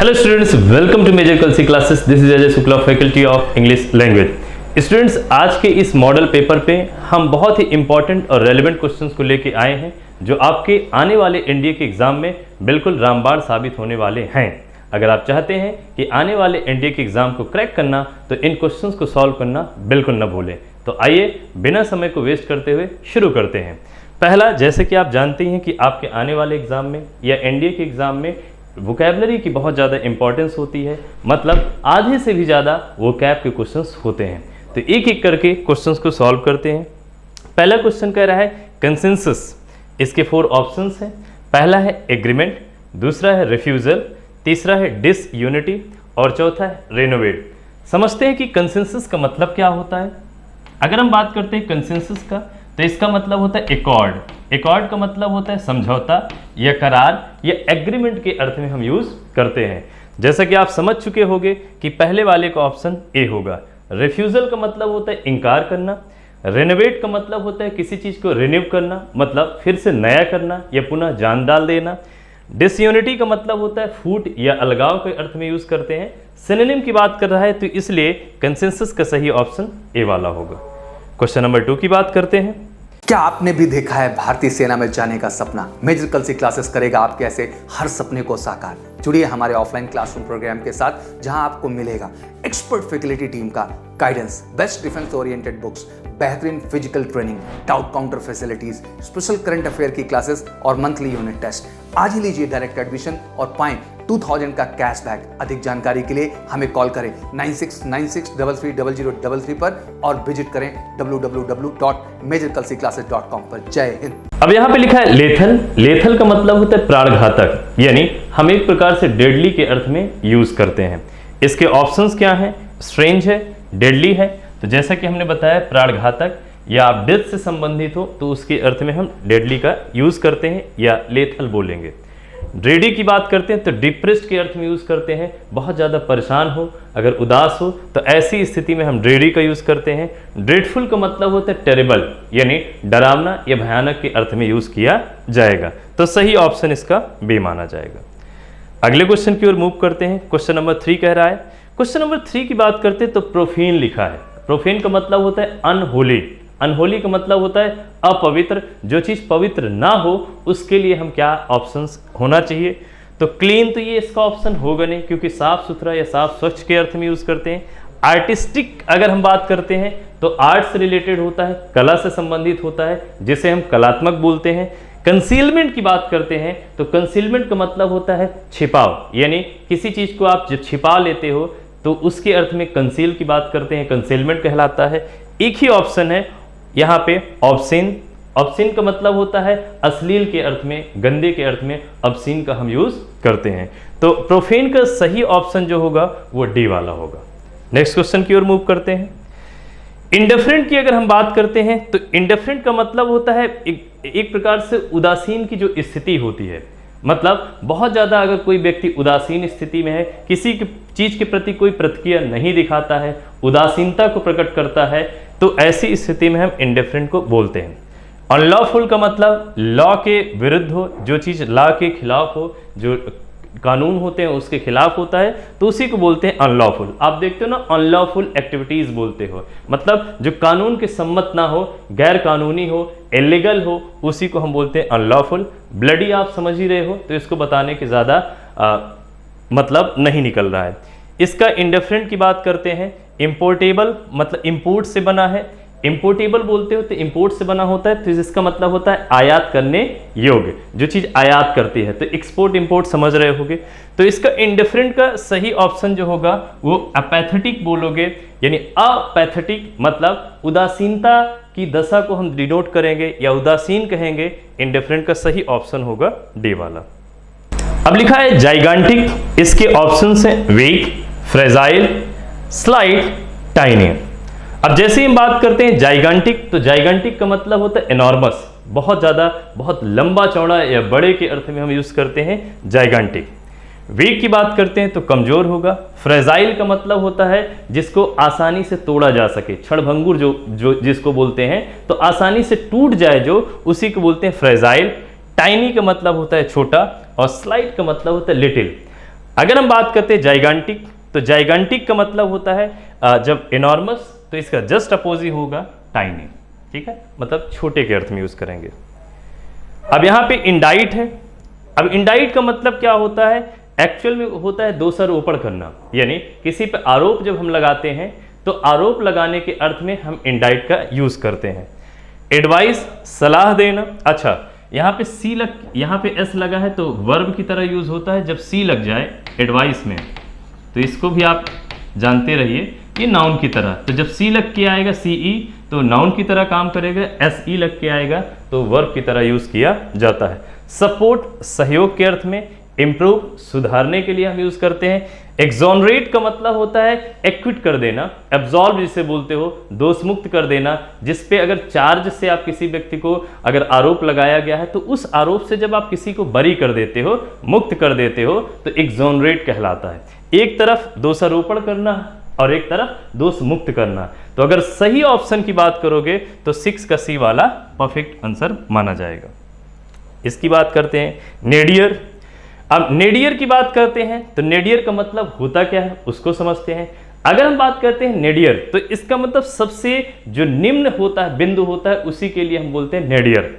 Hello students, welcome to Major Kalsi classes. This is Ajay Shukla, faculty of English language. Students, आज के इस model paper पे हम बहुत ही इंपॉर्टेंट और रेलेवेंट क्वेश्चंस को लेके आए हैं जो आपके आने वाले एनडीए के एग्जाम में बिल्कुल रामबाण साबित होने वाले हैं। अगर आप चाहते हैं कि आने वाले एनडीए के एग्जाम को क्रैक करना तो इन क्वेश्चंस को सॉल्व करना बिल्कुल न भूलें। तो आइए बिना समय को वेस्ट करते हुए शुरू करते हैं। पहला, जैसे कि आप जानते हैं कि आपके आने वाले एग्जाम में या एनडीए के एग्जाम में वोकैबलरी की बहुत ज़्यादा इंपॉर्टेंस होती है, मतलब आधे से भी ज़्यादा वोकैब के क्वेश्चंस होते हैं। तो एक एक करके क्वेश्चंस को सॉल्व करते हैं। पहला क्वेश्चन कह रहा है कंसेंसस। इसके 4 ऑप्शंस हैं। पहला है एग्रीमेंट, दूसरा है रिफ्यूज़ल, तीसरा है डिसयूनिटी और चौथा है रेनोवेट। समझते हैं कि कंसेंसस का मतलब क्या होता है। अगर हम बात करते हैं कंसेंसस का तो इसका मतलब होता है एकॉर्ड। एकॉर्ड का मतलब होता है समझौता या करार या एग्रीमेंट के अर्थ में हम यूज करते हैं। जैसा कि आप समझ चुके होंगे कि पहले वाले का ऑप्शन ए होगा। रिफ्यूजल का मतलब होता है इनकार करना। रेनोवेट का मतलब होता है किसी चीज को रिन्यू करना, मतलब फिर से नया करना या पुनः जान डाल देना। डिसयूनिटी का मतलब होता है फूट या अलगाव के अर्थ में यूज करते हैं। सिनोनिम की बात कर रहा है तो इसलिए कंसेंसस का सही ऑप्शन ए वाला होगा। क्वेश्चन नंबर 2 की बात करते हैं। क्या आपने भी देखा है भारतीय सेना में जाने का सपना? मेजर कलसी क्लासेस करेगा आपके ऐसे हर सपने को साकार। जुड़िए हमारे ऑफलाइन क्लासरूम प्रोग्राम के साथ, जहां आपको मिलेगा एक्सपर्ट फैकल्टी टीम का guidance, best defence oriented books, बेहतरीन physical training, doubt counter facilities, special current affair की क्लासेस और मंथली यूनिट टेस्ट। आज ही लीजिए डायरेक्ट एडमिशन और पाएं 2000 का कैशबैक। अधिक जानकारी के लिए हमें कॉल करें 9696330033 पर और विजिट करें www.majorkalsiclasses.com पर। जय हिंद। अब यहाँ पे लिखा है लेथल। लेथल का मतलब होता है प्राणघातक, यानी हम एक प्रकार से डेडली के अर्थ में यूज करते हैं। इसके ऑप्शंस क्या हैं? स्ट्रेंज है, डेडली है। तो जैसा कि हमने बताया प्राणघातक या आप डेथ से संबंधित हो तो उसके अर्थ में हम डेडली का यूज करते हैं या लेथल बोलेंगे। ड्रेडी की बात करते हैं तो डिप्रेस्ड के अर्थ में यूज करते हैं। बहुत ज़्यादा परेशान हो, अगर उदास हो तो ऐसी स्थिति में हम ड्रेडी का यूज करते हैं। ड्रेडफुल का मतलब होता है टेरेबल, यानी डरावना या भयानक के अर्थ में यूज किया जाएगा। तो सही ऑप्शन इसका बी माना जाएगा। अगले क्वेश्चन की ओर मूव करते हैं। क्वेश्चन नंबर 3 कह रहा है। क्वेश्चन नंबर 3 की बात करते हैं तो प्रोफेन लिखा है। प्रोफेन का मतलब होता है अनहोली। अनहोली का मतलब होता है अपवित्र। जो चीज पवित्र ना हो उसके लिए हम क्या ऑप्शंस होना चाहिए? तो क्लीन, तो ये इसका ऑप्शन होगा नहीं, क्योंकि साफ सुथरा या साफ स्वच्छ के अर्थ में यूज करते हैं। आर्टिस्टिक अगर हम बात करते हैं तो आर्ट से रिलेटेड होता है, कला से संबंधित होता है, जिसे हम कलात्मक बोलते हैं। कंसीलमेंट की बात करते हैं तो कंसीलमेंट का मतलब होता है छिपाव, यानी किसी चीज को आप जब छिपा लेते हो तो उसके अर्थ में कंसील की बात करते हैं, कंसीलमेंट कहलाता है। एक ही ऑप्शन है यहाँ पे ऑब्सीन। ऑब्सीन का मतलब होता है अश्लील के अर्थ में, गंदे के अर्थ में ऑब्सीन का हम यूज करते हैं। तो प्रोफेन का सही ऑप्शन जो होगा वो डी वाला होगा। नेक्स्ट क्वेश्चन की ओर मूव करते हैं। इंडिफरेंट की अगर हम बात करते हैं तो इंडिफरेंट का मतलब होता है एक प्रकार से उदासीन की जो स्थिति होती है, मतलब बहुत ज़्यादा अगर कोई व्यक्ति उदासीन स्थिति में है, किसी चीज़ के प्रति कोई प्रतिक्रिया नहीं दिखाता है, उदासीनता को प्रकट करता है, तो ऐसी स्थिति में हम इंडिफरेंट को बोलते हैं। अनलॉफुल का मतलब लॉ के विरुद्ध हो, जो चीज़ लॉ के खिलाफ हो, जो कानून होते हैं उसके खिलाफ होता है, तो उसी को बोलते हैं अनलॉफुल। आप देखते हो ना, अनलॉफुल एक्टिविटीज़ बोलते हो, मतलब जो कानून के सम्मत ना हो, गैर कानूनी हो, इलीगल हो, उसी को हम बोलते हैं अनलॉफुल। ब्लडी आप समझ ही रहे हो, तो इसको बताने की ज़्यादा मतलब नहीं निकल रहा है। इसका इंडिफरेंट की बात करते हैं। इम्पोर्टेबल मतलब इम्पोर्ट से बना है। इम्पोर्टेबल बोलते हो तो इम्पोर्ट से बना होता है, तो इसका मतलब होता है आयात करने योग्य, जो चीज़ आयात करती है। तो एक्सपोर्ट इम्पोर्ट समझ रहे होगे। तो इसका इंडिफरेंट का सही ऑप्शन जो होगा वो अपैथेटिक बोलोगे, यानी अपैथेटिक मतलब उदासीनता की दशा को हम डिनोट करेंगे या उदासीन कहेंगे। इंडिफरेंट का सही ऑप्शन होगा डी वाला। अब लिखा है जाइगांटिक। इसके ऑप्शन हैं वीक, फ्रेजाइल, स्लाइट, टाइनी। अब जैसे ही हम बात करते हैं जाइगांटिक, तो जाइगांटिक का मतलब होता है एनॉर्मस, बहुत ज़्यादा, बहुत लंबा चौड़ा या बड़े के अर्थ में हम यूज़ करते हैं जाइगांटिक। वीक की बात करते हैं तो कमज़ोर होगा। फ्रेजाइल का मतलब होता है जिसको आसानी से तोड़ा जा सके, क्षणभंगुर जो जिसको बोलते हैं, तो आसानी से टूट जाए जो, उसी को बोलते हैं फ्रेजाइल। टाइनी का मतलब होता है छोटा और स्लाइट का मतलब होता है लिटिल। अगर हम बात करते हैं जाइगांटिक, तो जाइगांटिक का मतलब होता है जब इनॉर्मस, तो इसका जस्ट अपोजिट होगा टाइनी, ठीक है, मतलब छोटे के अर्थ में यूज करेंगे। अब यहाँ पे इंडाइट है। अब इंडाइट का मतलब क्या होता है, एक्चुअल में होता है दोषारोपण करना, यानी किसी पे आरोप जब हम लगाते हैं तो आरोप लगाने के अर्थ में हम इंडाइट का यूज करते हैं। एडवाइस, सलाह देना। अच्छा, यहाँ पे सी यहाँ पे एस लगा है तो वर्ब की तरह यूज होता है जब सी लग जाए एडवाइस में, तो इसको भी आप जानते रहिए, ये नाउन की तरह, तो जब सी लग के आएगा सीई तो नाउन की तरह काम करेगा, एस ई लग के आएगा तो वर्ब की तरह यूज किया जाता है। सपोर्ट, सहयोग के अर्थ में। इम्प्रूव, सुधारने के लिए हम यूज करते हैं। एक्सोनरेट का मतलब होता है एक्विट कर देना। एब्सॉल्व जिसे बोलते हो, दोष मुक्त कर देना, जिसपे अगर चार्ज से आप किसी व्यक्ति को अगर आरोप लगाया गया है तो उस आरोप से जब आप किसी को बरी कर देते हो, मुक्त कर देते हो, तो एक्सोनरेट कहलाता है। एक तरफ दोषारोपण करना और एक तरफ दोष मुक्त करना। तो अगर सही ऑप्शन की बात करोगे तो 6 का सी वाला परफेक्ट आंसर माना जाएगा। इसकी बात करते हैं नेडियर। अब नेडियर की बात करते हैं तो नेडियर का मतलब होता क्या है उसको समझते हैं। अगर हम बात करते हैं नेडियर तो इसका मतलब सबसे जो निम्न होता है, बिंदु होता है, उसी के लिए हम बोलते हैं नेडियर।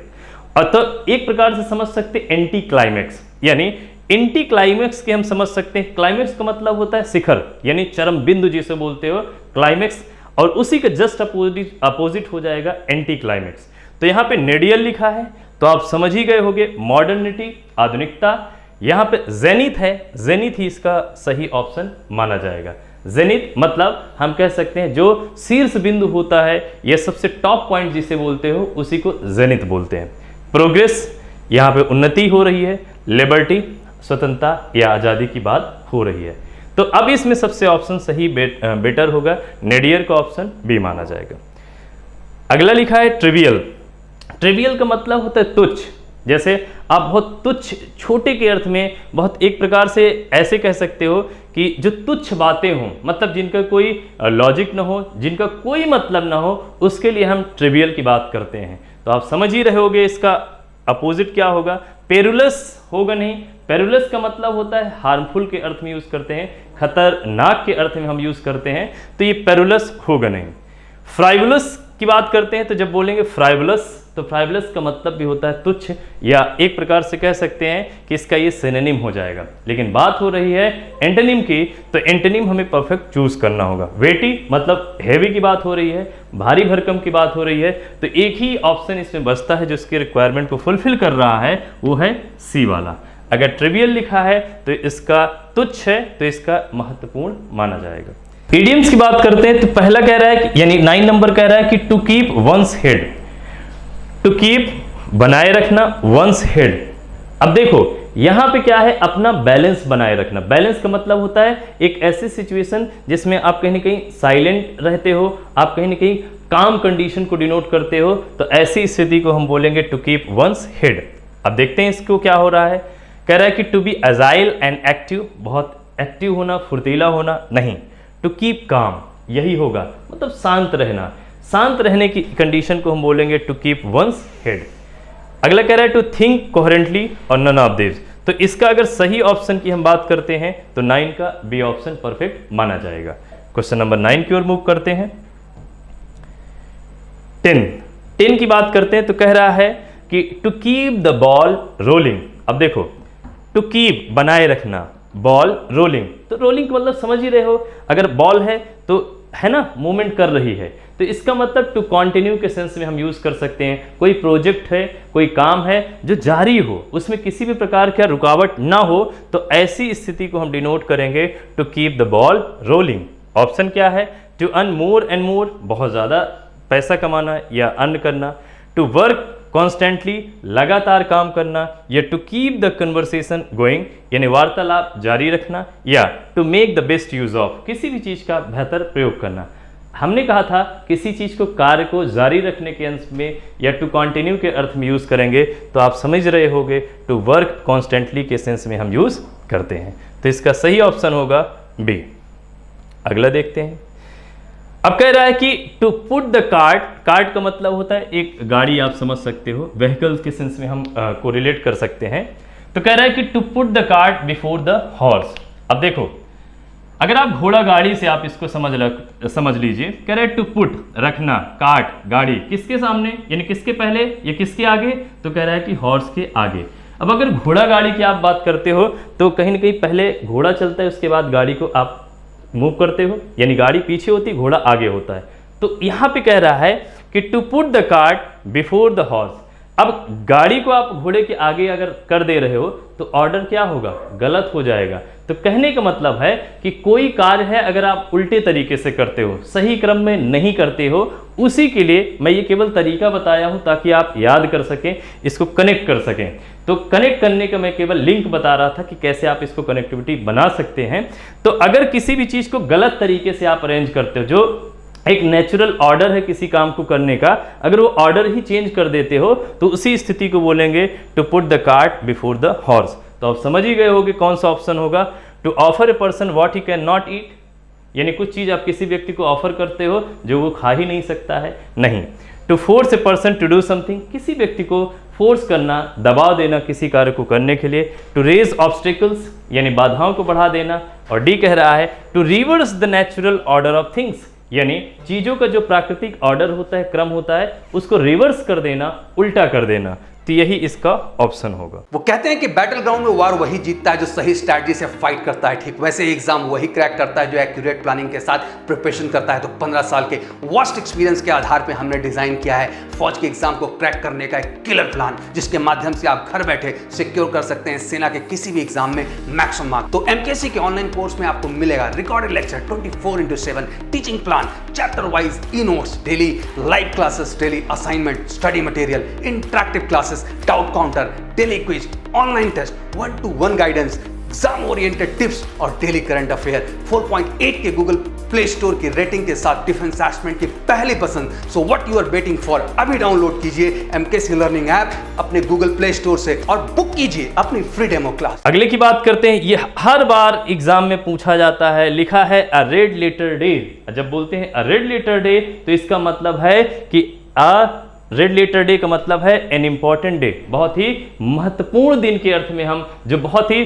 और तो एक प्रकार से समझ सकते हैं एंटी क्लाइमैक्स, यानी एंटी क्लाइमैक्स के हम समझ सकते हैं। क्लाइमैक्स का मतलब होता है शिखर, यानी चरम बिंदु जिसे बोलते हो क्लाइमैक्स, और उसी का जस्ट अपोजिट हो जाएगा एंटी क्लाइमैक्स। तो यहाँ पे नेडियर लिखा है तो आप समझ ही गए होंगे, मॉडर्निटी, आधुनिकता। यहाँ पे जेनिथ है, जेनिथ ही इसका सही ऑप्शन माना जाएगा। जेनिथ मतलब हम कह सकते हैं जो शीर्ष बिंदु होता है, यह सबसे टॉप पॉइंट जिसे बोलते हो उसी को जेनिथ बोलते हैं। प्रोग्रेस, यहाँ पे उन्नति हो रही है। लिबर्टी, स्वतंत्रता या आज़ादी की बात हो रही है। तो अब इसमें सबसे ऑप्शन सही बेटर होगा, नेडियर का ऑप्शन बी माना जाएगा। अगला लिखा है ट्रिवियल। ट्रिवियल का मतलब होता है तुच्छ, जैसे आप बहुत तुच्छ, छोटे के अर्थ में बहुत एक प्रकार से ऐसे कह सकते हो कि जो तुच्छ बातें हों, मतलब जिनका कोई लॉजिक ना हो, जिनका कोई मतलब ना हो, उसके लिए हम ट्रिवियल की बात करते हैं। तो आप समझ ही रहे होगे इसका अपोजिट क्या होगा। पेरुलस होगा नहीं, पेरुलस का मतलब होता है हार्मफुल के अर्थ में यूज करते हैं, खतरनाक के अर्थ में हम यूज करते हैं, तो ये पेरुलस होगा नहीं। फ्राइवुलस की बात करते हैं तो जब बोलेंगे फ्राइवुलस तो फ्राइवुलस का मतलब भी होता है तुच्छ, या एक प्रकार से कह सकते हैं कि इसका ये सिनोनिम हो जाएगा। लेकिन बात हो रही है एंटोनिम की, तो एंटोनिम हमें परफेक्ट चूज करना होगा। वेटी मतलब हैवी की बात हो रही है, भारी भरकम की बात हो रही है, तो एक ही ऑप्शन इसमें बचता है जो इसकी रिक्वायरमेंट को फुलफिल कर रहा है, वो है सी वाला। अगर ट्रिवियल लिखा है तो इसका तुच्छ है, तो इसका महत्वपूर्ण माना जाएगा। इडियम्स की बात करते हैं तो पहला कह रहा है कि, यानी 9 नंबर कह रहा है कि to keep one's head. To keep बनाए रखना, वंस हेड। अब देखो यहां पे क्या है, अपना बैलेंस बनाए रखना। बैलेंस का मतलब होता है एक ऐसी सिचुएशन जिसमें आप कहीं ना कहीं साइलेंट रहते हो, आप कहीं ना कहीं काम कंडीशन को डिनोट करते हो, तो ऐसी स्थिति को हम बोलेंगे टू कीप वंस हेड। अब देखते हैं इसको क्या हो रहा है। कह रहा है कि to be agile and active, बहुत एक्टिव होना, फुर्तीला होना नहीं। टू कीप काम, यही होगा, मतलब शांत रहना। शांत रहने की कंडीशन को हम बोलेंगे टू कीप वंस हेड। अगला कह रहा है टू थिंक कोहेरेंटली और नन ऑफ दिस। तो इसका अगर सही ऑप्शन की हम बात करते हैं तो 9 का बी ऑप्शन परफेक्ट माना जाएगा। क्वेश्चन नंबर 9 की ओर मूव करते हैं। 10 की बात करते हैं तो कह रहा है कि to keep the ball rolling. अब देखो टू कीप बनाए रखना, बॉल रोलिंग, तो रोलिंग का मतलब समझ ही रहे हो, अगर बॉल है तो है ना मूवमेंट कर रही है, तो इसका मतलब टू कंटिन्यू के सेंस में हम यूज कर सकते हैं। कोई प्रोजेक्ट है, कोई काम है जो जारी हो, उसमें किसी भी प्रकार का रुकावट ना हो, तो ऐसी स्थिति को हम डिनोट करेंगे to keep the ball rolling. Option क्या है, to earn more and more, बहुत ज़्यादा पैसा कमाना या अर्न करना। टू वर्क कॉन्स्टेंटली, लगातार काम करना, या to keep the conversation going, यानी वार्तालाप जारी रखना, या to make the best use of, किसी भी चीज़ का बेहतर प्रयोग करना। हमने कहा था किसी चीज़ को, कार्य को जारी रखने के अंश में या टू कंटिन्यू के अर्थ में यूज़ करेंगे, तो आप समझ रहे होंगे टू वर्क कॉन्स्टेंटली के सेंस में हम यूज़ करते हैं। तो इसका सही ऑप्शन होगा बी। अगला देखते हैं। अब कह रहा है कि to put the cart, cart का मतलब होता है एक गाड़ी, आप समझ सकते हो, व्हीकल के सेंस में हम कोरिलेट कर सकते हैं। तो कह रहा है कि to put the cart before the horse. अब देखो, अगर आप घोड़ा गाड़ी से आप इसको समझ लीजिए, कह रहे टू पुट रखना, कार्ट गाड़ी किसके सामने, यानी किसके पहले या किसके आगे, तो कह रहा है कि हॉर्स के आगे। अब अगर घोड़ा गाड़ी की आप बात करते हो तो कहीं ना कहीं पहले घोड़ा चलता है, उसके बाद गाड़ी को आप मूव करते हो, यानी गाड़ी पीछे होती है, घोड़ा आगे होता है। तो यहाँ पे कह रहा है कि to put the cart before the horse. अब गाड़ी को आप घोड़े के आगे अगर कर दे रहे हो तो ऑर्डर क्या होगा, गलत हो जाएगा। तो कहने का मतलब है कि कोई कार्य है अगर आप उल्टे तरीके से करते हो, सही क्रम में नहीं करते हो, उसी के लिए मैं ये केवल तरीका बताया हूं ताकि आप याद कर सकें, इसको कनेक्ट कर सकें। तो कनेक्ट करने का मैं केवल लिंक बता रहा था कि कैसे आप इसको कनेक्टिविटी बना सकते हैं। तो अगर किसी भी चीज़ को गलत तरीके से आप अरेंज करते हो, जो एक नेचुरल ऑर्डर है किसी काम को करने का, अगर वो ऑर्डर ही चेंज कर देते हो तो उसी स्थिति को बोलेंगे to put the cart before the horse. तो आप समझ ही गए होंगे कौन सा ऑप्शन होगा। To offer a person what he can not eat, यानी कुछ चीज़ आप किसी व्यक्ति को ऑफर करते हो जो वो खा ही नहीं सकता है, नहीं। To force a person to do something, किसी व्यक्ति को फोर्स करना, दबाव देना किसी कार्य को करने के लिए। टू रेज ऑब्स्टिकल्स, यानी बाधाओं को बढ़ा देना। और डी कह रहा है to reverse the natural order of things, यानी चीज़ों का जो प्राकृतिक ऑर्डर होता है, क्रम होता है, उसको रिवर्स कर देना, उल्टा कर देना। तो यही इसका ऑप्शन होगा। वो कहते हैं कि बैटल ग्राउंड में वार वही जीतता है जो सही स्ट्रैटेजी से फाइट करता है। ठीक वैसे एग्जाम वही क्रैक करता है जो एक्यूरेट प्लानिंग के साथ प्रिपरेशन करता है। तो 15 साल के वर्स्ट एक्सपीरियंस के आधार पे हमने डिजाइन किया है फौज के एग्जाम को क्रैक करने का एक किलर प्लान, जिसके माध्यम से आप घर बैठे सिक्योर कर सकते हैं सेना के किसी भी एग्जाम में मैक्सिमम मार्क्स। तो एमकेसी के ऑनलाइन कोर्स में आपको मिलेगा recorded lecture 24/7, teaching plan, chapter wise e notes, daily live classes, daily assignment, study material, interactive classes, doubt counter, daily quiz, online test, 1-to-1 guidance, exam oriented tips और daily current affair. 4.8 के Google Play Store की rating के साथ defence assessment की पहली पसंद। So what you are waiting for, अभी download कीजिए एमकेसी लर्निंग ऐप अपने गूगल प्ले स्टोर से और बुक कीजिए अपनी फ्री डेमो क्लास। अगले की बात करते हैं। ये हर बार एग्जाम में पूछा जाता है, लिखा है अ रेड लेटर डे। जब बोलते हैं अ रेड लेटर डे तो इसका मतलब है कि अ रेड लेटर डे का मतलब है एन इंपॉर्टेंट डे, बहुत ही महत्वपूर्ण दिन के अर्थ में हम, जो बहुत ही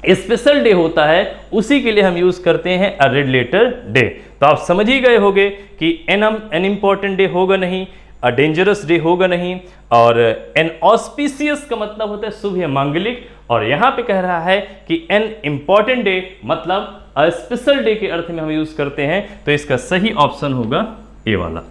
स्पेशल डे होता है उसी के लिए हम यूज करते हैं अ रेड लेटर डे। तो आप समझ ही गए होंगे कि एन इंपॉर्टेंट डे होगा नहीं, अ डेंजरस डे होगा नहीं, और एन ऑस्पिशियस का मतलब होता है शुभ या मांगलिक, और यहाँ पे कह रहा है कि एन इंपॉर्टेंट डे मतलब अ स्पेशल डे के अर्थ में हम यूज करते हैं। तो इसका सही ऑप्शन होगा ए वाला।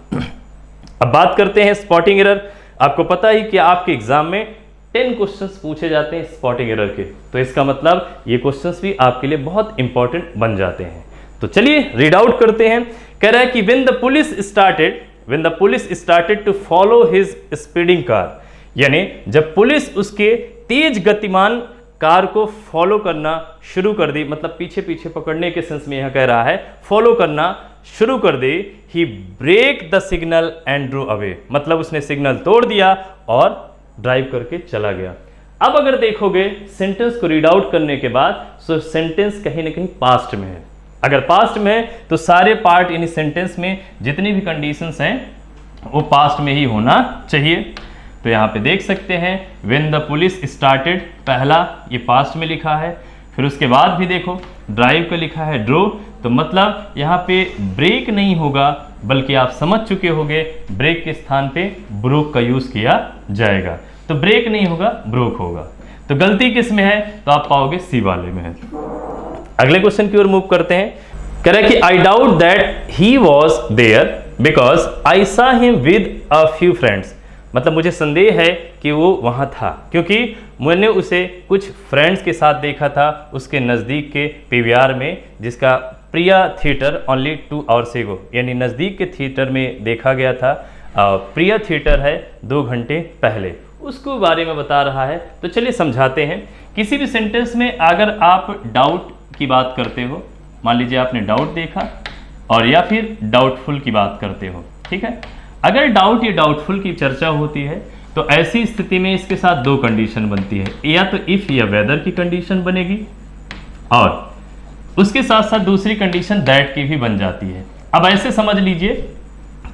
अब बात करते हैं स्पॉटिंग एरर। आपको पता ही कि आपके एग्जाम में 10 क्वेश्चंस पूछे जाते हैं स्पॉटिंग एरर के, तो इसका मतलब ये क्वेश्चंस भी आपके लिए बहुत इंपॉर्टेंट बन जाते हैं। तो चलिए रीड आउट करते हैं। कह रहा है कि when the police started to follow his speeding car, यानी जब पुलिस उसके तेज गतिमान कार को फॉलो करना शुरू कर दी, मतलब पीछे पीछे पकड़ने के सेंस में यह कह रहा है फॉलो करना शुरू कर दे, he break the signal and drove away, मतलब उसने सिग्नल तोड़ दिया और ड्राइव करके चला गया। अब अगर देखोगे सेंटेंस को रीड आउट करने के बाद, सो सेंटेंस कहीं ना कहीं पास्ट में है। अगर पास्ट में है तो सारे पार्ट यानी सेंटेंस में जितनी भी कंडीशंस हैं वो पास्ट में ही होना चाहिए। तो यहाँ पे देख सकते हैं व्हेन द पुलिस स्टार्टेड, पहला ये पास्ट में लिखा है, फिर उसके बाद भी देखो ड्राइव का लिखा है ड्रो, तो मतलब यहाँ पे ब्रेक नहीं होगा, बल्कि आप समझ चुके होंगे ब्रेक के स्थान पे ब्रोक का यूज किया जाएगा। तो ब्रेक नहीं होगा, ब्रोक होगा। तो गलती किस में है, तो आप पाओगे सी वाले में है। अगले क्वेश्चन की ओर मूव करते हैं। कह रहा है कि I doubt that he was there because I saw him with a few friends, मतलब मुझे संदेह है कि वो वहाँ था क्योंकि मैंने उसे कुछ फ्रेंड्स के साथ देखा था उसके नज़दीक के पीवीआर में, जिसका प्रिया थिएटर ओनली 2 आवर्स एगो, यानी नज़दीक के थिएटर में देखा गया था। प्रिया थिएटर है 2 घंटे पहले, उसको बारे में बता रहा है। तो चलिए समझाते हैं। किसी भी सेंटेंस में अगर आप डाउट की बात करते हो, मान लीजिए आपने डाउट देखा, और या फिर डाउटफुल की बात करते हो, ठीक है। अगर डाउट या डाउटफुल की चर्चा होती है तो ऐसी स्थिति में इसके साथ 2 कंडीशन बनती है, या तो इफ या वेदर की कंडीशन बनेगी, और उसके साथ साथ दूसरी कंडीशन दैट की भी बन जाती है। अब ऐसे समझ लीजिए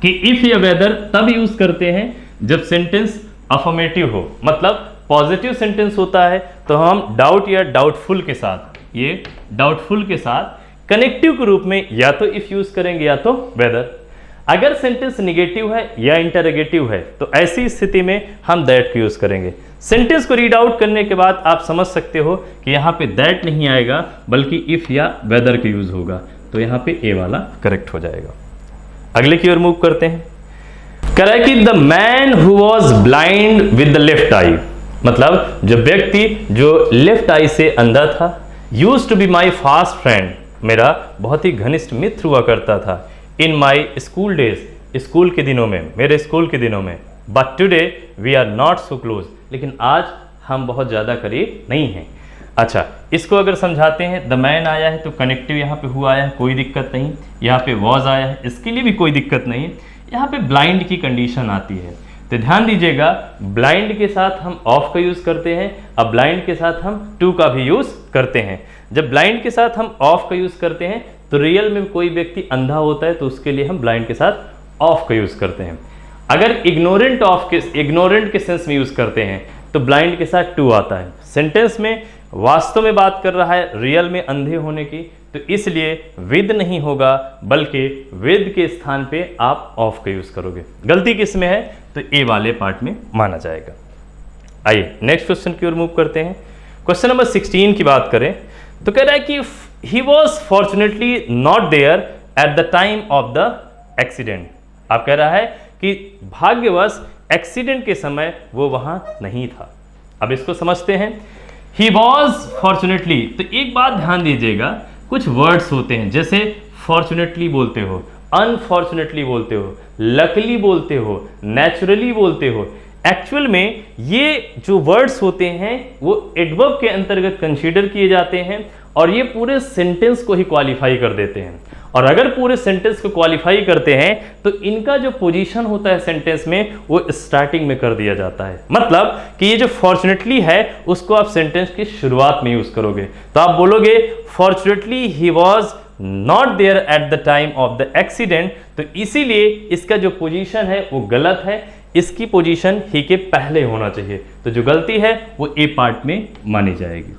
कि इफ या वेदर तब यूज करते हैं जब सेंटेंस अफर्मेटिव हो, मतलब पॉजिटिव सेंटेंस होता है तो हम डाउट या डाउटफुल के साथ, ये डाउटफुल के साथ कनेक्टिव के रूप में या तो इफ यूज करेंगे या तो वेदर। अगर सेंटेंस निगेटिव है या इंटरोगेटिव है तो ऐसी स्थिति में हम दैट को यूज करेंगे। सेंटेंस को रीड आउट करने के बाद आप समझ सकते हो कि यहाँ पे दैट नहीं आएगा बल्कि इफ या वेदर का यूज होगा, तो यहाँ पे ए वाला करेक्ट हो जाएगा। अगले की ओर मूव करते हैं। कह रहा है कि the man who was blind with the left eye, मतलब जो व्यक्ति जो लेफ्ट आई से अंधा था, used to be my fast friend, मेरा बहुत ही घनिष्ठ मित्र हुआ करता था, in my school days, school के दिनों में, मेरे स्कूल के दिनों में, but today we are not so close, लेकिन आज हम बहुत ज़्यादा करीब नहीं हैं। अच्छा, इसको अगर समझाते हैं, द मैन आया है तो कनेक्टिव यहाँ पे हुआ है, कोई दिक्कत नहीं। यहाँ पे वॉज आया है, इसके लिए भी कोई दिक्कत नहीं। यहाँ पे ब्लाइंड की कंडीशन आती है, तो ध्यान दीजिएगा, ब्लाइंड के साथ हम ऑफ का यूज़ करते हैं, अब ब्लाइंड के साथ हम टू का भी यूज़ करते हैं। जब ब्लाइंड के साथ हम ऑफ का यूज़ करते हैं तो रियल में कोई व्यक्ति अंधा होता है तो उसके लिए हम ब्लाइंड के साथ ऑफ का यूज़ करते हैं। अगर इग्नोरेंट के सेंस में यूज़ करते हैं तो ब्लाइंड के साथ टू आता है। सेंटेंस में वास्तव में बात कर रहा है रियल में अंधे होने की, तो इसलिए विद नहीं होगा बल्कि विद के स्थान पे आप ऑफ का यूज़ करोगे। गलती किस में है तो ए वाले पार्ट में माना जाएगा। आइए नेक्स्ट क्वेश्चन की ओर मूव करते हैं। क्वेश्चन नंबर 16 की बात करें तो कह रहा है कि he was fortunately not there at the time of the accident. आप कह रहा है कि भाग्यवश एक्सीडेंट के समय वो वहां नहीं था। अब इसको समझते हैं। ही वॉज फॉर्चुनेटली, तो एक बात ध्यान दीजिएगा, कुछ वर्ड्स होते हैं जैसे फॉर्चुनेटली बोलते हो, अनफॉर्चुनेटली बोलते हो, लकली बोलते हो, नेचुरली बोलते हो। एक्चुअल में ये जो वर्ड्स होते हैं वो एडवर्ब के अंतर्गत कंसीडर किए जाते हैं और ये पूरे सेंटेंस को ही क्वालिफाई कर देते हैं। और अगर पूरे सेंटेंस को क्वालिफाई करते हैं तो इनका जो पोजीशन होता है सेंटेंस में वो स्टार्टिंग में कर दिया जाता है। मतलब कि ये जो फॉर्चुनेटली है उसको आप सेंटेंस की शुरुआत में यूज करोगे, तो आप बोलोगे fortunately he was not there at the time of the accident, तो इसीलिए इसका जो पोजीशन है वो गलत है, इसकी पोजीशन ही के पहले होना चाहिए। तो जो गलती है वो ए पार्ट में मानी जाएगी।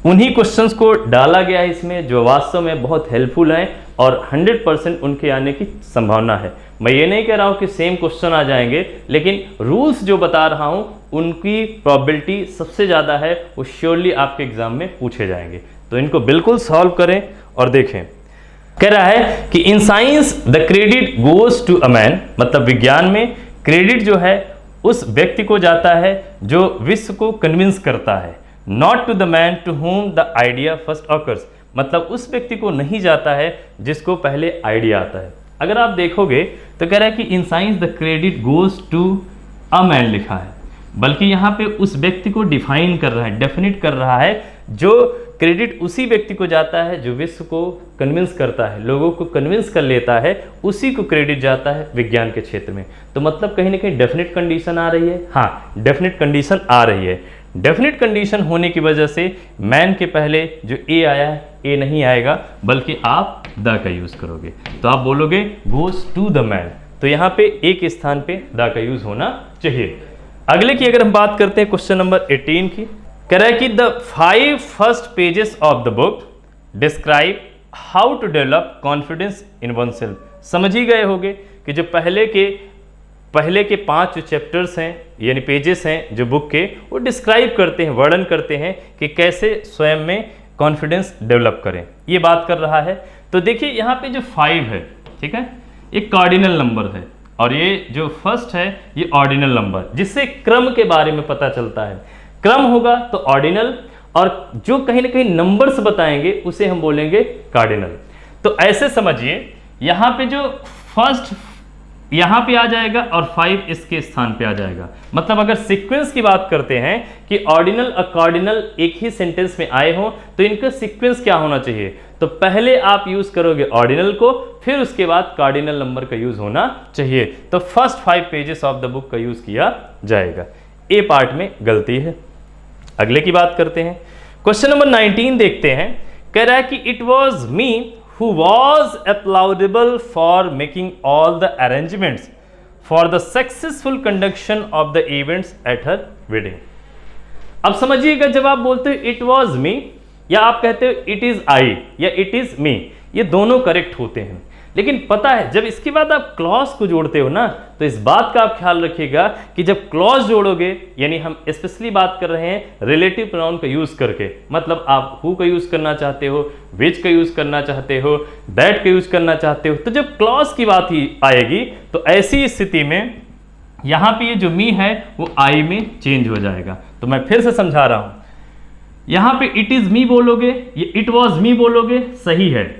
उन्हीं क्वेश्चंस को डाला गया है इसमें जो वास्तव में बहुत हेल्पफुल हैं और 100% उनके आने की संभावना है। मैं ये नहीं कह रहा हूँ कि सेम क्वेश्चन आ जाएंगे, लेकिन रूल्स जो बता रहा हूँ उनकी प्रोबेबिलिटी सबसे ज़्यादा है, वो श्योरली आपके एग्जाम में पूछे जाएंगे। तो इनको बिल्कुल सॉल्व करें और देखें। कह रहा है कि in science the credit goes to a man, मतलब विज्ञान में क्रेडिट जो है उस व्यक्ति को जाता है जो विश्व को कन्विंस करता है, not to the man to whom the idea first occurs, मतलब उस व्यक्ति को नहीं जाता है जिसको पहले आइडिया आता है। अगर आप देखोगे तो कह रहा है कि in science the credit goes to a man लिखा है, बल्कि यहाँ पे उस व्यक्ति को डिफाइन कर रहा है, डेफिनेट कर रहा है, जो क्रेडिट उसी व्यक्ति को जाता है जो विश्व को कन्विंस करता है, लोगों को कन्विंस कर लेता है, उसी को क्रेडिट जाता है विज्ञान के क्षेत्र में। तो मतलब कहीं ना कहीं डेफिनेट कंडीशन आ रही है। हाँ, डेफिनेट कंडीशन आ रही है। डेफिनेट कंडीशन होने की वजह से मैन के पहले जो ए आया है ए नहीं आएगा बल्कि आप द का यूज करोगे, तो आप बोलोगे गोज टू द मैन, तो यहाँ पे ए के स्थान पे द का यूज होना चाहिए। अगले की अगर हम बात करते हैं क्वेश्चन नंबर 18 की, कह रहा है कि the 5 first pages of the book describe how to develop confidence in oneself. समझ ही गए होंगे कि जो पहले के 5 जो चैप्टर्स हैं यानी पेजेस हैं जो बुक के, वो डिस्क्राइब करते हैं, वर्णन करते हैं कि कैसे स्वयं में कॉन्फिडेंस डेवलप करें, ये बात कर रहा है। तो देखिए यहाँ पे जो 5 है, ठीक है, ये कार्डिनल नंबर है और ये जो फर्स्ट है ये ऑर्डिनल नंबर, जिससे क्रम के बारे में पता चलता है। क्रम होगा तो ऑर्डिनल, और जो कहीं ना कहीं नंबर्स बताएंगे उसे हम बोलेंगे कार्डिनल। तो ऐसे समझिए यहाँ पे जो फर्स्ट यहाँ पे आ जाएगा और 5 इसके स्थान पे आ जाएगा। मतलब अगर सीक्वेंस की बात करते हैं कि ऑर्डिनल और कार्डिनल एक ही सेंटेंस में आए हों तो इनका सीक्वेंस क्या होना चाहिए, तो पहले आप यूज करोगे ऑर्डिनल को, फिर उसके बाद कार्डिनल नंबर का यूज होना चाहिए। तो first 5 pages of the book का यूज किया जाएगा। ए पार्ट में गलती है। अगले की बात करते हैं। क्वेश्चन नंबर 19 देखते हैं। कह रहा है कि it was me who was applaudable for making all the arrangements for the successful conduction of the events at her wedding। अब समझिएगा, जब आप बोलते हो इट वॉज मी या आप कहते हो इट इज आई या इट इज मी, ये दोनों करेक्ट होते हैं। लेकिन पता है जब इसके बाद आप क्लॉज को जोड़ते हो ना, तो इस बात का आप ख्याल रखिएगा कि जब क्लॉज जोड़ोगे, यानी हम स्पेशली बात कर रहे हैं रिलेटिव प्रोनाउन का यूज करके, मतलब आप हु का यूज करना चाहते हो, विच का यूज करना चाहते हो, दैट का यूज करना चाहते हो, तो जब क्लॉज की बात ही आएगी तो ऐसी स्थिति में यहां पे ये जो मी है वो आई में चेंज हो जाएगा। तो मैं फिर से समझा रहा हूं, यहां पे इट इज मी बोलोगे, ये इट वॉज मी बोलोगे, सही है।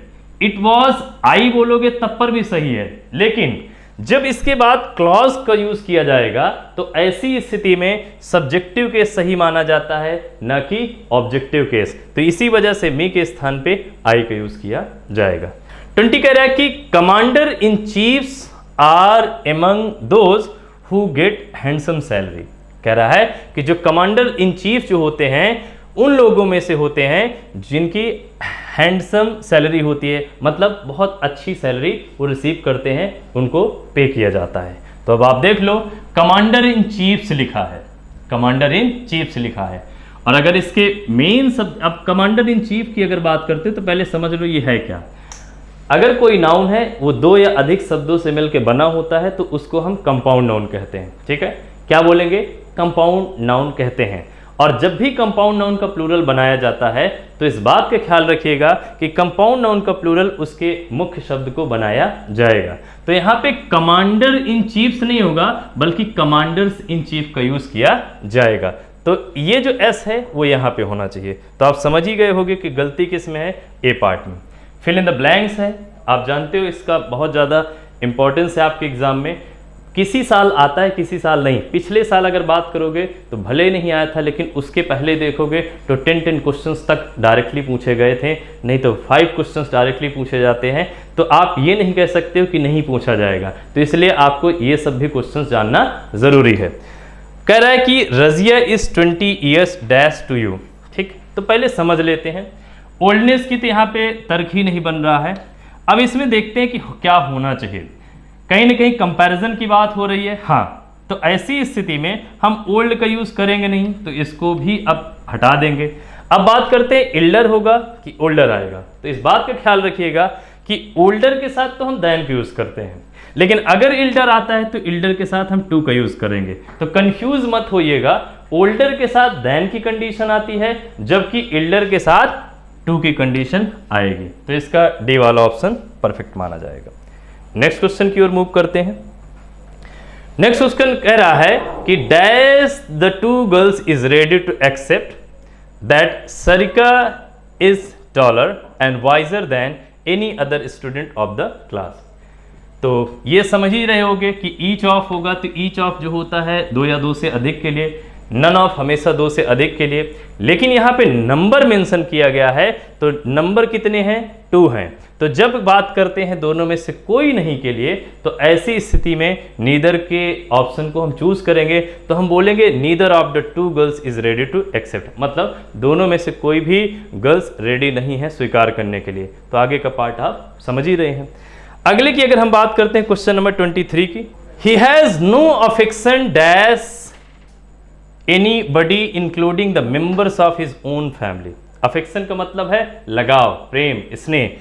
इट वॉज आई बोलोगे तब पर भी सही है। लेकिन जब इसके बाद क्लॉज का यूज किया जाएगा तो ऐसी स्थिति में सब्जेक्टिव केस सही माना जाता है, न कि ऑब्जेक्टिव केस। तो इसी वजह से मी के स्थान पे आई का यूज किया जाएगा। 20 कह रहा है कि commander in chiefs are among those who get handsome salary. कह रहा है कि जो कमांडर इन चीफ जो होते हैं उन लोगों में से होते हैं जिनकी हैंडसम सैलरी होती है, मतलब बहुत अच्छी सैलरी वो रिसीव करते हैं, उनको पे किया जाता है। तो अब आप देख लो, कमांडर इन चीफ्स लिखा है, कमांडर इन चीफ्स लिखा है। और अगर इसके मेन सब, अब कमांडर इन चीफ की अगर बात करते हो तो पहले समझ लो ये है क्या। अगर कोई नाउन है वो दो या अधिक शब्दों से मिलकर बना होता है तो उसको हम कंपाउंड नाउन कहते हैं। ठीक है, क्या बोलेंगे? कंपाउंड नाउन कहते हैं। और जब भी कंपाउंड नाउन का प्लूरल बनाया जाता है तो इस बात का ख्याल रखिएगा कि कंपाउंड नाउन का प्लूरल उसके मुख्य शब्द को बनाया जाएगा। तो यहाँ पे कमांडर इन चीफ्स नहीं होगा बल्कि कमांडर्स इन चीफ का यूज किया जाएगा। तो ये जो एस है वो यहाँ पे होना चाहिए। तो आप समझ ही गए होंगे कि गलती किस में है, ए पार्ट में। फिल इन द ब्लैंक्स है, आप जानते हो इसका बहुत ज़्यादा इंपॉर्टेंस है आपके एग्जाम में। किसी साल आता है किसी साल नहीं। पिछले साल अगर बात करोगे तो भले नहीं आया था, लेकिन उसके पहले देखोगे तो 10 क्वेश्चंस तक डायरेक्टली पूछे गए थे, नहीं तो 5 क्वेश्चंस डायरेक्टली पूछे जाते हैं। तो आप ये नहीं कह सकते हो कि नहीं पूछा जाएगा, तो इसलिए आपको ये सब भी क्वेश्चंस जानना ज़रूरी है। कह रहा है कि Razia is 20 years dash to you. ठीक, तो पहले समझ लेते हैं। ओल्डनेस की तो यहाँ पे तर्क ही नहीं बन रहा है। अब इसमें देखते हैं कि क्या होना चाहिए। कहीं ना कहीं कंपैरिजन की बात हो रही है, हाँ, तो ऐसी स्थिति में हम ओल्ड का यूज करेंगे नहीं, तो इसको भी अब हटा देंगे। अब बात करते हैं इल्डर होगा कि ओल्डर आएगा। तो इस बात का ख्याल रखिएगा कि ओल्डर के साथ तो हम दैन का यूज करते हैं, लेकिन अगर इल्डर आता है तो इल्डर के साथ हम टू का यूज करेंगे। तो कंफ्यूज मत होइएगा, ओल्डर के साथ दैन की कंडीशन आती है जबकि इल्डर के साथ टू की कंडीशन आएगी। तो इसका डी वाला ऑप्शन परफेक्ट माना जाएगा। नेक्स्ट क्वेश्चन की ओर मूव करते हैं। नेक्स्ट क्वेश्चन कह रहा है कि dash the two girls is ready to accept that Sarika is taller and wiser than any other student of the class. तो ये समझ ही रहे होगे कि ईच ऑफ होगा, तो ईच ऑफ जो होता है 2 या 2 से अधिक के लिए, नन ऑफ हमेशा 2 से अधिक के लिए। लेकिन यहाँ पे नंबर मेंशन किया गया है, तो नंबर कितने हैं? 2 हैं। तो जब बात करते हैं दोनों में से कोई नहीं के लिए, तो ऐसी स्थिति में नीदर के ऑप्शन को हम चूज करेंगे। तो हम बोलेंगे neither of the 2 girls is ready to accept, मतलब दोनों में से कोई भी गर्ल्स रेडी नहीं है स्वीकार करने के लिए। तो आगे का पार्ट आप समझ ही रहे हैं। अगले की अगर हम बात करते हैं क्वेश्चन नंबर 23 की, he has no affection dash anybody including the members of his own family. Affection का मतलब है लगाव, प्रेम, स्नेह।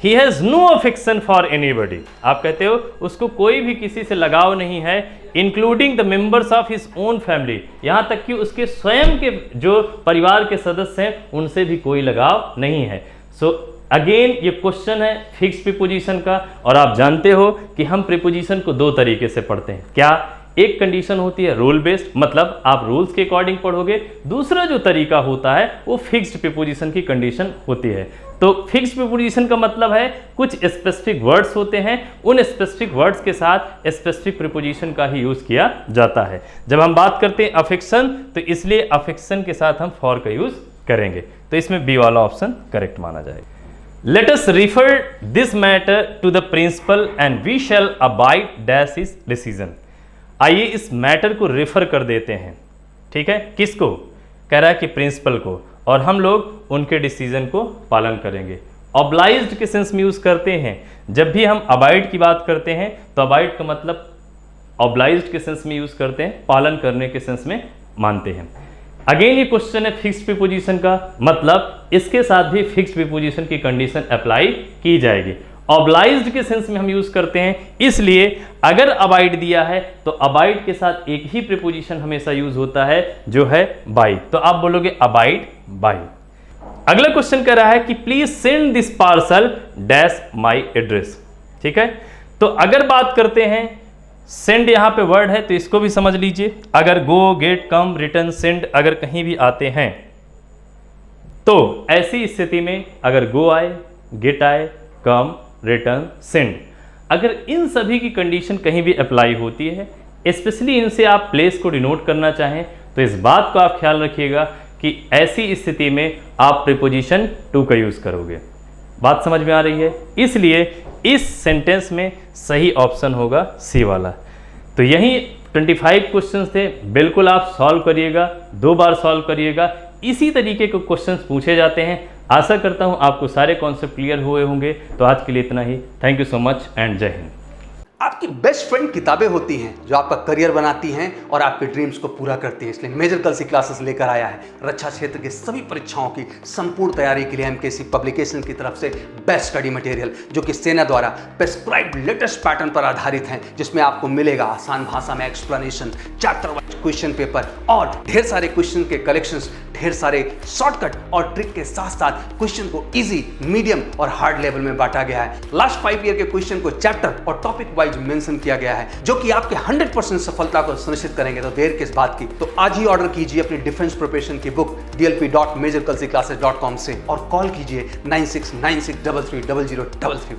He has no affection for anybody, आप कहते हो उसको कोई भी किसी से लगाव नहीं है, including the members of his own family, यहां तक कि उसके स्वयं के जो परिवार के सदस्य हैं उनसे भी कोई लगाव नहीं है। सो अगेन ये क्वेश्चन है फिक्स प्रीपोजिशन का, और आप जानते हो कि हम प्रीपोजिशन को 2 तरीके से पढ़ते हैं। क्या? एक कंडीशन होती है रूल बेस्ड, मतलब आप रूल्स के अकॉर्डिंग पढ़ोगे। दूसरा जो तरीका होता है वो फिक्स्ड प्रीपोजिशन की कंडीशन होती है। तो फिक्स्ड प्रीपोजिशन का मतलब है कुछ स्पेसिफिक वर्ड्स होते हैं, उन स्पेसिफिक वर्ड्स के साथ स्पेसिफिक प्रीपोजिशन का ही यूज किया जाता है। जब हम बात करते हैं अफेक्शन, तो इसलिए अफेक्शन के साथ हम फॉर का यूज करेंगे। तो इसमें बी वाला ऑप्शन करेक्ट माना जाएगा। Let us refer this matter to the principal and we shall abide dash his decision। आइए इस मैटर को रेफर कर देते हैं। ठीक है, किसको? कह रहा है कि प्रिंसिपल को, और हम लोग उनके डिसीजन को पालन करेंगे। ऑब्लाइज्ड के सेंस में यूज करते हैं। जब भी हम अबाइड की बात करते हैं तो अबाइड का मतलब ऑब्लाइज्ड के सेंस में यूज करते हैं, पालन करने के सेंस में मानते हैं। अगेन ये क्वेश्चन है फिक्स्ड प्रीपोजिशन का, मतलब इसके साथ भी फिक्स्ड प्रीपोजिशन की कंडीशन अप्लाई की जाएगी। ऑब्लाइज्ड के सेंस में हम यूज करते हैं, इसलिए अगर अबाइड दिया है तो अबाइड के साथ एक ही प्रीपोजिशन हमेशा यूज होता है जो है बाई। तो आप बोलोगे अबाइड बाई। अगला क्वेश्चन कह रहा है कि please send this parcel dash my address. ठीक है, तो अगर बात करते हैं सेंड यहां पे वर्ड है तो इसको भी समझ लीजिए। अगर गो, गेट, कम, रिटर्न, सेंड अगर कहीं भी आते हैं तो ऐसी स्थिति में अगर गो आए, गेट आए, कम, रिटर्न, सेंड, अगर इन सभी की कंडीशन कहीं भी अप्लाई होती है, स्पेशली इनसे आप प्लेस को डिनोट करना चाहें तो इस बात को आप ख्याल रखिएगा कि ऐसी स्थिति में आप प्रीपोजिशन टू का यूज करोगे। बात समझ में आ रही है? इसलिए इस सेंटेंस में सही ऑप्शन होगा सी वाला। तो यही 25 क्वेश्चंस थे, बिल्कुल आप सॉल्व करिएगा, 2 बार सॉल्व करिएगा। इसी तरीके के क्वेश्चंस पूछे जाते हैं। आशा करता हूं आपको सारे कॉन्सेप्ट क्लियर हुए होंगे। तो आज के लिए इतना ही। Thank you so much and जय हिंद। आपकी बेस्ट फ्रेंड किताबें होती हैं जो आपका करियर बनाती हैं और आपके ड्रीम्स को पूरा करती हैं। इसलिए मेजर कल सी क्लासेस लेकर आया है रक्षा क्षेत्र के सभी परीक्षाओं की संपूर्ण तैयारी के लिए एमकेसी पब्लिकेशन की तरफ से बेस्ट स्टडी मटेरियल, जो कि सेना द्वारा प्रेस्क्राइब्ड लेटेस्ट पैटर्न पर आधारित हैं, जिसमें आपको मिलेगा आसान भाषा में explanation, chapter wise question paper और ढेर सारे क्वेश्चन के कलेक्शंस, ढेर सारे शॉर्टकट और ट्रिक के साथ साथ क्वेश्चन को इजी, मीडियम और हार्ड लेवल में बांटा गया है। लास्ट 5 ईयर के क्वेश्चन को चैप्टर और टॉपिक वाइज मेंशन किया गया है, जो कि आपके 100% सफलता को सुनिश्चित करेंगे। तो देर किस बात की, तो आज ही ऑर्डर कीजिए अपनी डिफेंस प्रिपरेशन की बुक dlp.majorkalsiclasses.com से और कॉल कीजिए 9696330033 पर।